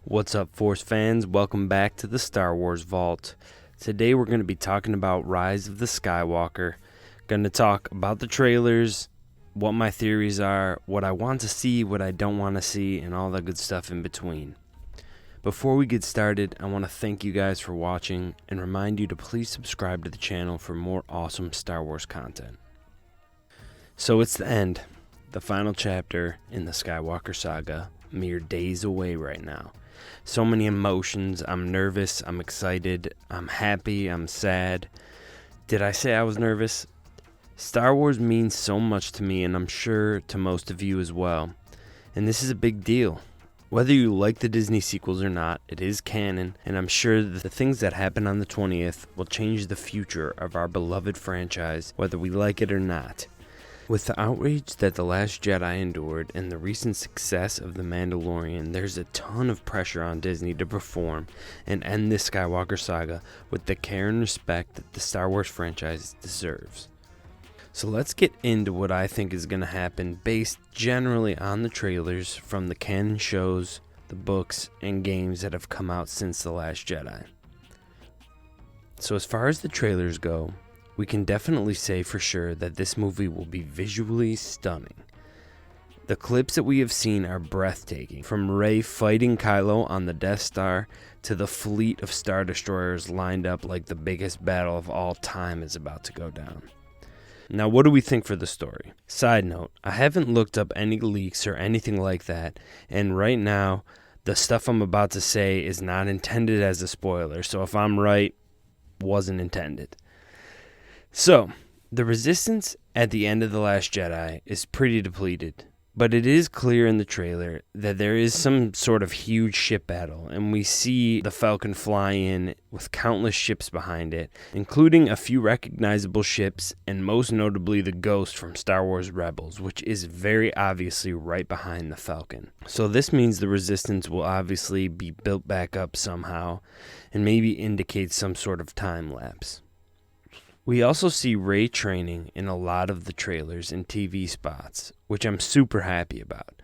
What's up, Force fans? Welcome back to the Star Wars Vault. Today we're going to be talking about Rise of the Skywalker. Going to talk about the trailers, what my theories are, what I want to see, what I don't want to see, and all that good stuff in between. Before we get started, I want to thank you guys for watching and remind you to please subscribe to the channel for more awesome Star Wars content. So it's the end, the final chapter in the Skywalker saga, mere days away right now. So many emotions. I'm nervous, I'm excited, I'm happy, I'm sad. Did I say I was nervous? Star Wars means so much to me, and I'm sure to most of you as well. And this is a big deal. Whether you like the Disney sequels or not, it is canon, and I'm sure that the things that happen on the 20th will change the future of our beloved franchise, whether we like it or not. With the outrage that The Last Jedi endured and the recent success of The Mandalorian, there's a ton of pressure on Disney to perform and end this Skywalker saga with the care and respect that the Star Wars franchise deserves. So let's get into what I think is going to happen based generally on the trailers from the canon shows, the books, and games that have come out since The Last Jedi. So as far as the trailers go, we can definitely say for sure that this movie will be visually stunning. The clips that we have seen are breathtaking, from Rey fighting Kylo on the Death Star to the fleet of Star Destroyers lined up like the biggest battle of all time is about to go down. Now, what do we think for the story? Side note, I haven't looked up any leaks or anything like that, and right now, the stuff I'm about to say is not intended as a spoiler, so if I'm right, wasn't intended. So, the resistance at the end of The Last Jedi is pretty depleted, but it is clear in the trailer that there is some sort of huge ship battle, and we see the Falcon fly in with countless ships behind it, including a few recognizable ships, and most notably the Ghost from Star Wars Rebels, which is very obviously right behind the Falcon. So this means the resistance will obviously be built back up somehow, and maybe indicate some sort of time lapse. We also see Rey training in a lot of the trailers and TV spots, which I'm super happy about.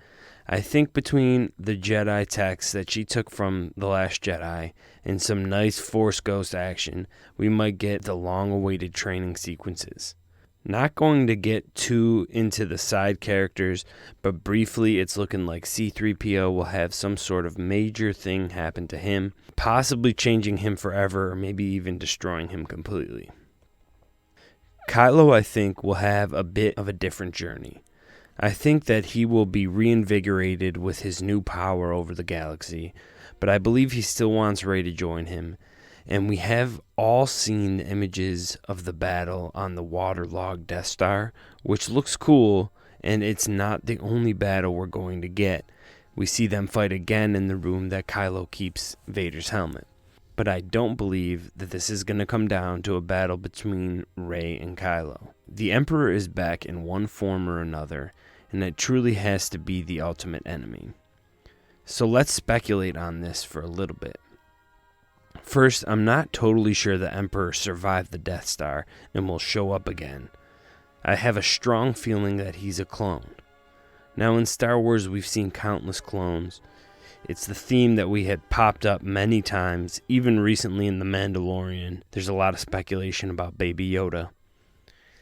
I think between the Jedi texts that she took from The Last Jedi and some nice Force Ghost action, we might get the long-awaited training sequences. Not going to get too into the side characters, but briefly it's looking like C-3PO will have some sort of major thing happen to him, possibly changing him forever or maybe even destroying him completely. Kylo, I think, will have a bit of a different journey. I think that he will be reinvigorated with his new power over the galaxy, but I believe he still wants Rey to join him, and we have all seen the images of the battle on the waterlogged Death Star, which looks cool, and it's not the only battle we're going to get. We see them fight again in the room that Kylo keeps Vader's helmet. But I don't believe that this is going to come down to a battle between Rey and Kylo. The Emperor is back in one form or another, and it truly has to be the ultimate enemy. So let's speculate on this for a little bit. First, I'm not totally sure the Emperor survived the Death Star and will show up again. I have a strong feeling that he's a clone. Now in Star Wars we've seen countless clones. It's the theme that we had popped up many times, even recently in The Mandalorian. There's a lot of speculation about Baby Yoda.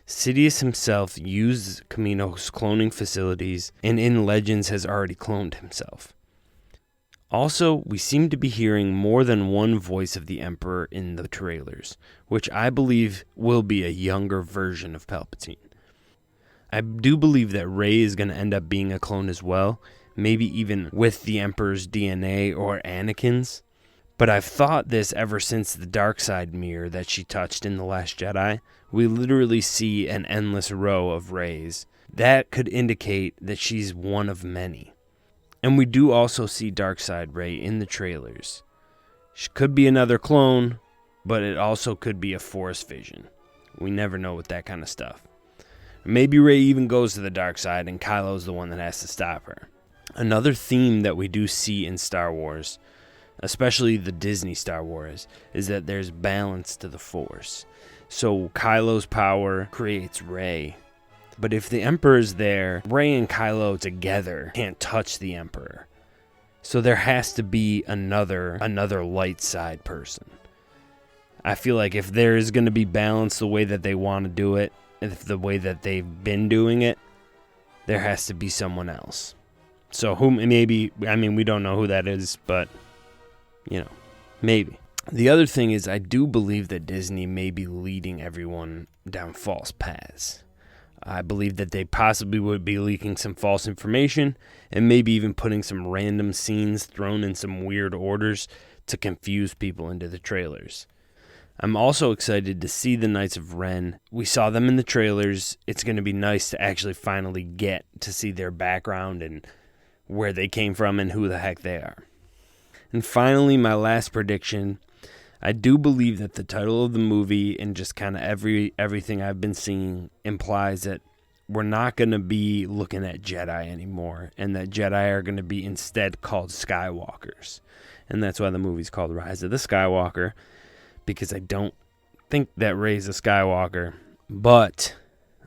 Sidious himself used Kamino's cloning facilities, and in Legends has already cloned himself. Also, we seem to be hearing more than one voice of the Emperor in the trailers, which I believe will be a younger version of Palpatine. I do believe that Rey is going to end up being a clone as well, maybe even with the Emperor's DNA or Anakin's. But I've thought this ever since the dark side mirror that she touched in The Last Jedi. We literally see an endless row of Reys. That could indicate that she's one of many. And we do also see dark side Rey in the trailers. She could be another clone, but it also could be a Force vision. We never know with that kind of stuff. Maybe Rey even goes to the dark side and Kylo's the one that has to stop her. Another theme that we do see in Star Wars, especially the Disney Star Wars, is that there's balance to the Force. So Kylo's power creates Rey. But if the Emperor's there, Rey and Kylo together can't touch the Emperor. So there has to be another light side person. I feel like if there is going to be balance the way that they want to do it, if the way that they've been doing it, there has to be someone else. So who maybe, I mean, we don't know who that is, but, you know, maybe. The other thing is I do believe that Disney may be leading everyone down false paths. I believe that they possibly would be leaking some false information and maybe even putting some random scenes thrown in some weird orders to confuse people into the trailers. I'm also excited to see the Knights of Ren. We saw them in the trailers. It's going to be nice to actually finally get to see their background and where they came from and who the heck they are. And finally, my last prediction. I do believe that the title of the movie and just kind of everything I've been seeing implies that we're not going to be looking at Jedi anymore, and that Jedi are going to be instead called Skywalkers. And that's why the movie's called Rise of the Skywalker, because I don't think that Rey's a Skywalker, but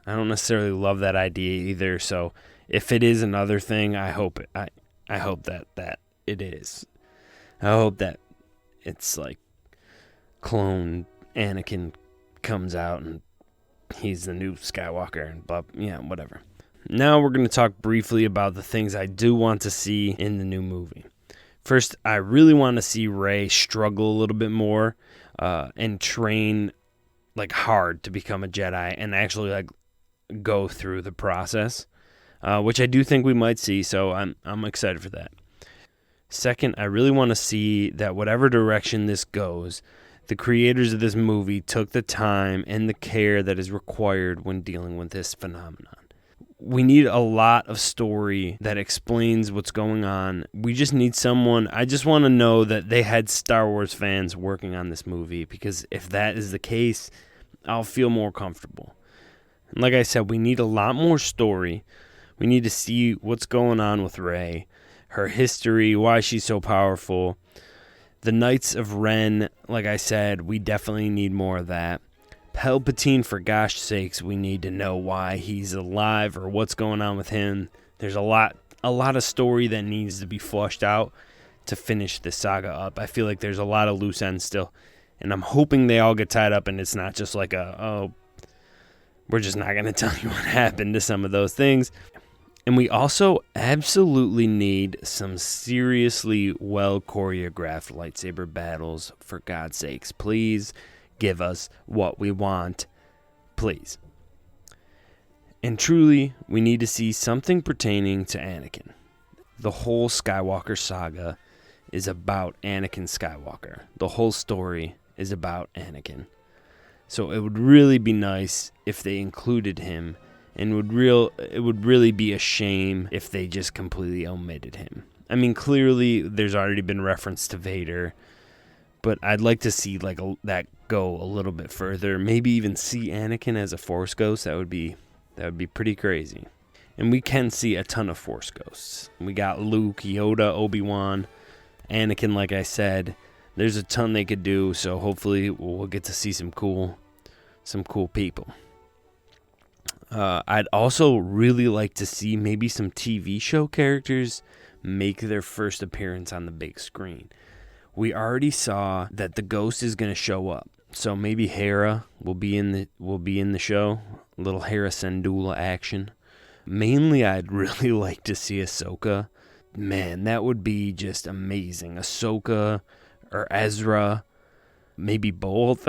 I don't necessarily love that idea either. So if it is another thing, I hope that it is. I hope that it's like clone Anakin comes out and he's the new Skywalker and blah, whatever. Now we're going to talk briefly about the things I do want to see in the new movie. First, I really want to see Rey struggle a little bit more and train like hard to become a Jedi and actually like go through the process, which I do think we might see. So I'm excited for that. Second, I really want to see that whatever direction this goes, the creators of this movie took the time and the care that is required when dealing with this phenomenon. We need a lot of story that explains what's going on. We just need someone. I just want to know that they had Star Wars fans working on this movie, because if that is the case, I'll feel more comfortable. And like I said, we need a lot more story. We need to see what's going on with Rey, her history, why she's so powerful. The Knights of Ren, like I said, we definitely need more of that. Palpatine, for gosh sakes, we need to know why he's alive or what's going on with him. There's a lot of story that needs to be flushed out to finish this saga up. I feel like there's a lot of loose ends still, and I'm hoping they all get tied up and it's not just like we're just not going to tell you what happened to some of those things. And we also absolutely need some seriously well choreographed lightsaber battles, for God's sakes. Please give us what we want, please. And truly, we need to see something pertaining to Anakin. The whole Skywalker saga is about Anakin Skywalker. The whole story is about Anakin. So it would really be nice if they included him, and it would really be a shame if they just completely omitted him. I mean, clearly there's already been reference to Vader, but I'd like to see that go a little bit further. Maybe even see Anakin as a Force ghost. That would be pretty crazy. And we can see a ton of Force ghosts. We got Luke, Yoda, Obi-Wan, Anakin, like I said. There's a ton they could do, so hopefully we'll get to see some cool people. I'd also really like to see maybe some TV show characters make their first appearance on the big screen. We already saw that the ghost is going to show up, so maybe Hera will be in the show. A little Hera Syndulla action. Mainly, I'd really like to see Ahsoka. Man, that would be just amazing. Ahsoka or Ezra, maybe both.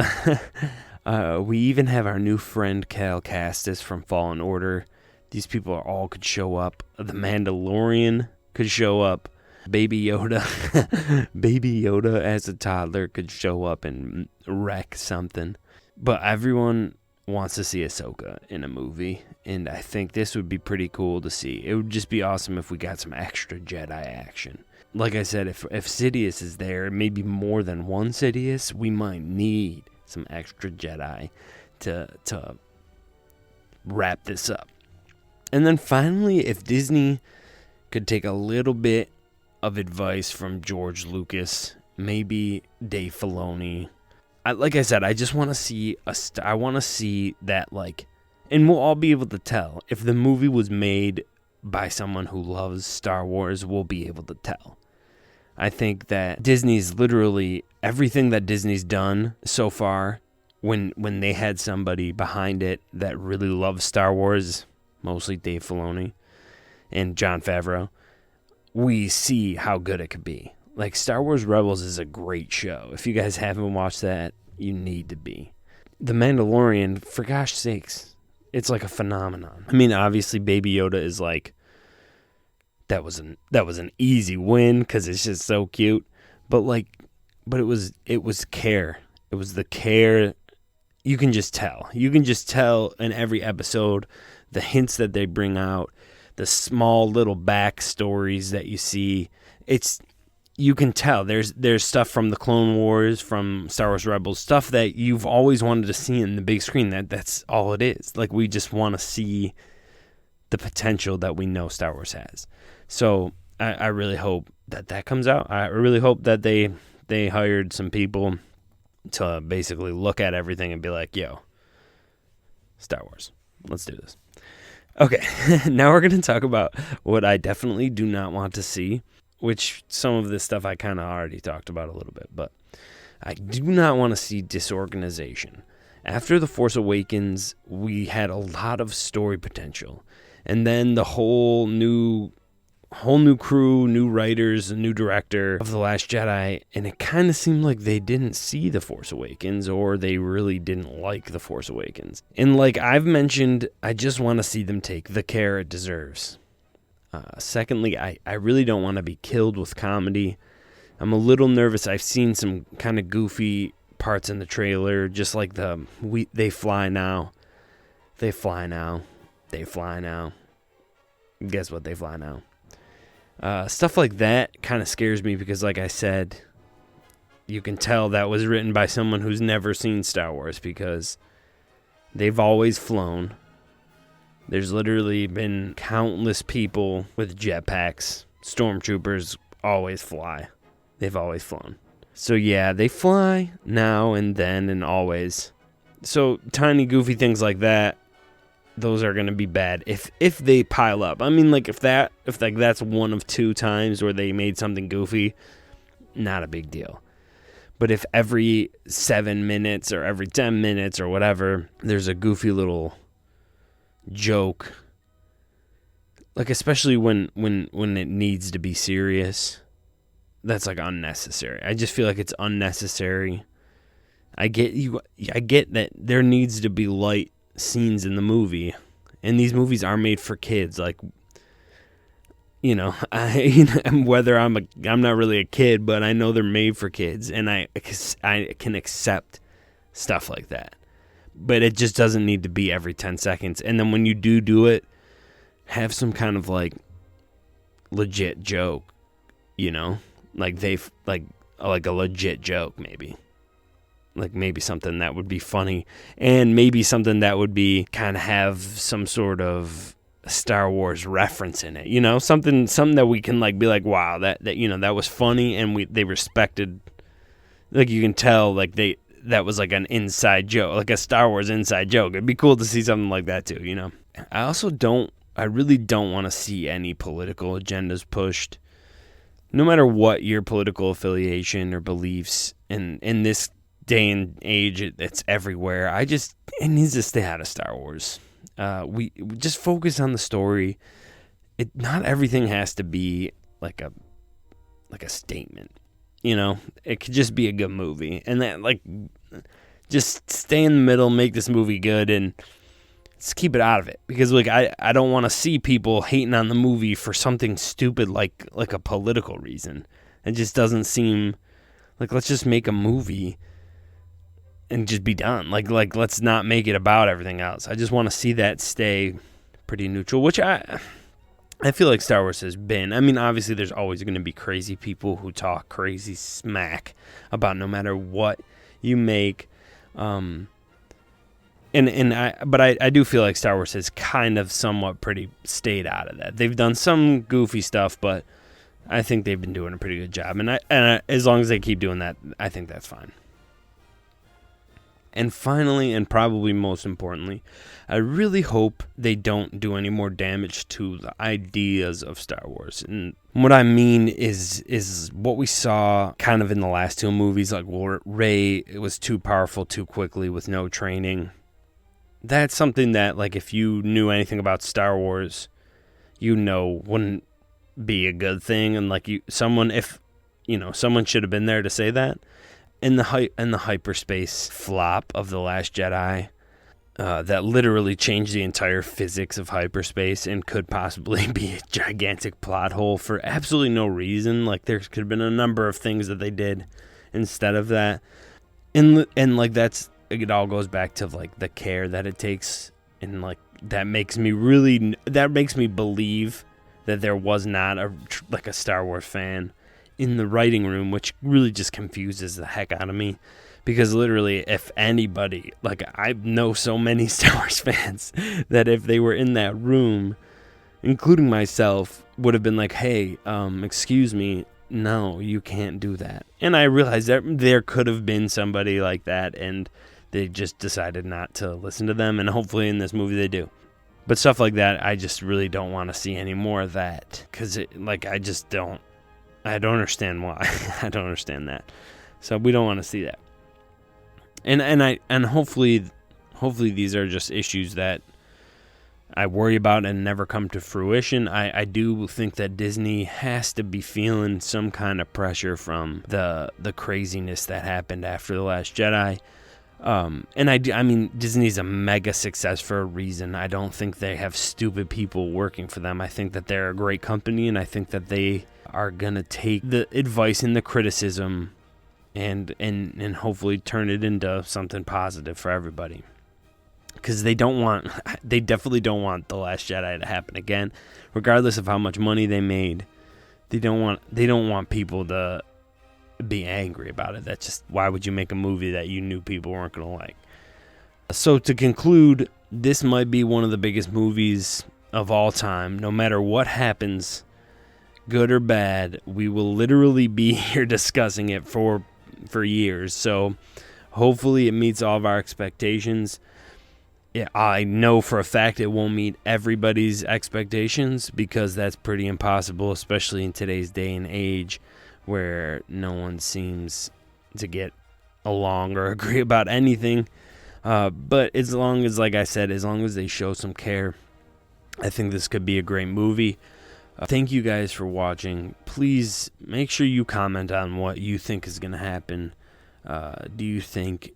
We even have our new friend Cal Kestis from Fallen Order. These people all could show up. The Mandalorian could show up. Baby Yoda as a toddler could show up and wreck something. But everyone wants to see Ahsoka in a movie, and I think this would be pretty cool to see. It would just be awesome if we got some extra Jedi action. Like I said, if Sidious is there, maybe more than one Sidious, we might need some extra Jedi to wrap this up. And then finally, if Disney could take a little bit of advice from George Lucas, maybe Dave Filoni. Like I said, I just want to see I want to see that, and we'll all be able to tell if the movie was made by someone who loves Star Wars. We'll be able to tell. I think that Disney's literally everything that Disney's done so far, when they had somebody behind it that really loves Star Wars, mostly Dave Filoni and Jon Favreau, we see how good it could be. Like, Star Wars Rebels is a great show. If you guys haven't watched that, you need to be. The Mandalorian, for gosh sakes, it's like a phenomenon. I mean, obviously Baby Yoda is like, that was an easy win because it's just so cute. But it was care. It was the care. You can just tell. You can just tell in every episode, the hints that they bring out, the small little backstories that you see. You can tell there's stuff from the Clone Wars, from Star Wars Rebels, stuff that you've always wanted to see in the big screen. That's all it is. Like, we just want to see the potential that we know Star Wars has. So I really hope that comes out. I really hope that they hired some people to basically look at everything and be like, yo, Star Wars, let's do this. Okay, now we're going to talk about what I definitely do not want to see, which some of this stuff I kind of already talked about a little bit, but I do not want to see disorganization. After The Force Awakens, we had a lot of story potential, and then the whole new crew, new writers, a new director of The Last Jedi, and it kind of seemed like they didn't see The Force Awakens, or they really didn't like The Force Awakens. And like I've mentioned, I just want to see them take the care it deserves. Secondly, I really don't want to be killed with comedy. I'm a little nervous. I've seen some kind of goofy parts in the trailer, just like they fly now. They fly now. They fly now. Guess what? They fly now. Stuff like that kind of scares me because, like I said, you can tell that was written by someone who's never seen Star Wars because they've always flown. There's literally been countless people with jetpacks. Stormtroopers always fly. They've always flown. So yeah, they fly now and then and always. So tiny goofy things like that, those are going to be bad if they pile up. I mean, like if that's one of two times where they made something goofy, not a big deal. But if every 7 minutes or every 10 minutes or whatever, there's a goofy little joke, like especially when it needs to be serious, that's like unnecessary. I just feel like it's unnecessary. I get that there needs to be light scenes in the movie, and these movies are made for kids. Like, whether I'm not really a kid, but I know they're made for kids, and I can accept stuff like that. But it just doesn't need to be every 10 seconds. And then when you do it, have some kind of like legit joke, like like a legit joke, maybe. Like maybe something that would be funny, and maybe something that would be kind of have some sort of Star Wars reference in it, something that we can like be like, wow, that was funny, and they respected, like you can tell like that was like an inside joke, like a Star Wars inside joke. It'd be cool to see something like that too, I really don't want to see any political agendas pushed, no matter what your political affiliation or beliefs. In this day and age, it's everywhere. It needs to stay out of Star Wars. We just focus on the story. Not everything has to be like a statement. It could just be a good movie, and that just stay in the middle, make this movie good, and just keep it out of it. Because I don't want to see people hating on the movie for something stupid like a political reason. It just doesn't seem like, let's just make a movie and just be done. Like let's not make it about everything else. I just want to see that stay pretty neutral, which I feel like Star Wars has been. I mean, obviously there's always going to be crazy people who talk crazy smack about no matter what you make. But I do feel like Star Wars has kind of somewhat pretty stayed out of that. They've done some goofy stuff, but I think they've been doing a pretty good job. And as long as they keep doing that, I think that's fine. And finally, and probably most importantly, I really hope they don't do any more damage to the ideas of Star Wars. And what I mean is what we saw kind of in the last two movies, like where Rey was too powerful too quickly with no training. That's something that, like, if you knew anything about Star Wars, wouldn't be a good thing. And like someone should have been there to say that. In the hyperspace flop of The Last Jedi, that literally changed the entire physics of hyperspace and could possibly be a gigantic plot hole for absolutely no reason. Like, there could have been a number of things that they did instead of that. And like, it all goes back to like the care that it takes, and like that makes me believe that there was not a Star Wars fan in the writing room, which really just confuses the heck out of me, because literally, if anybody, like, I know so many Star Wars fans that if they were in that room, including myself, would have been like, hey, excuse me, no, you can't do that. And I realized that there could have been somebody like that, and they just decided not to listen to them, and hopefully in this movie they do. But stuff like that, I just really don't want to see any more of that, because I don't understand why. I don't understand that. So we don't want to see that. And hopefully these are just issues that I worry about and never come to fruition. I do think that Disney has to be feeling some kind of pressure from the craziness that happened after The Last Jedi. And I mean, Disney's a mega success for a reason. I don't think they have stupid people working for them. I think that they're a great company, and I think that they are going to take the advice and the criticism and hopefully turn it into something positive for everybody. Because they definitely don't want The Last Jedi to happen again, regardless of how much money they made. They don't want people to be angry about it. That's just, why would you make a movie that you knew people weren't going to like? So to conclude, this might be one of the biggest movies of all time. No matter what happens, good or bad, we will literally be here discussing it for years. So hopefully it meets all of our expectations. Yeah, I know for a fact it won't meet everybody's expectations, because that's pretty impossible, especially in today's day and age where no one seems to get along or agree about anything. But as long as, like I said, as long as they show some care, I think this could be a great movie. Thank you guys for watching. Please make sure you comment on what you think is going to happen. Do you think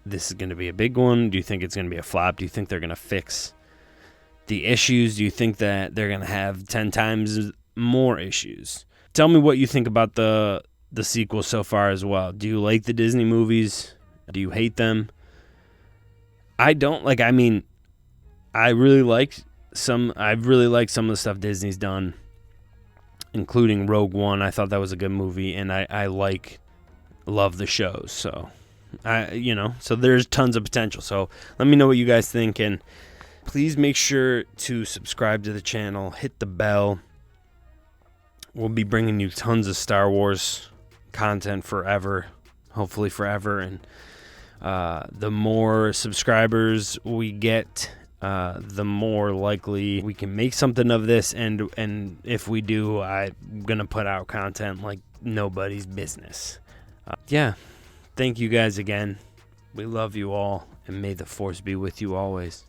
this is going to be a big one? Do you think it's going to be a flop? Do you think they're going to fix the issues? Do you think that they're going to have 10 times more issues? Tell me what you think about the sequel so far as well. Do you like the Disney movies? Do you hate them? I don't. Like, I mean, I've really liked some of the stuff Disney's done, including Rogue One. I thought that was a good movie, and I love the shows. So so there's tons of potential. So let me know what you guys think, and please make sure to subscribe to the channel, hit the bell. We'll be bringing you tons of Star Wars content forever, hopefully forever. And the more subscribers we get, the more likely we can make something of this. And if we do, I'm going to put out content like nobody's business. Thank you guys again. We love you all, and may the Force be with you always.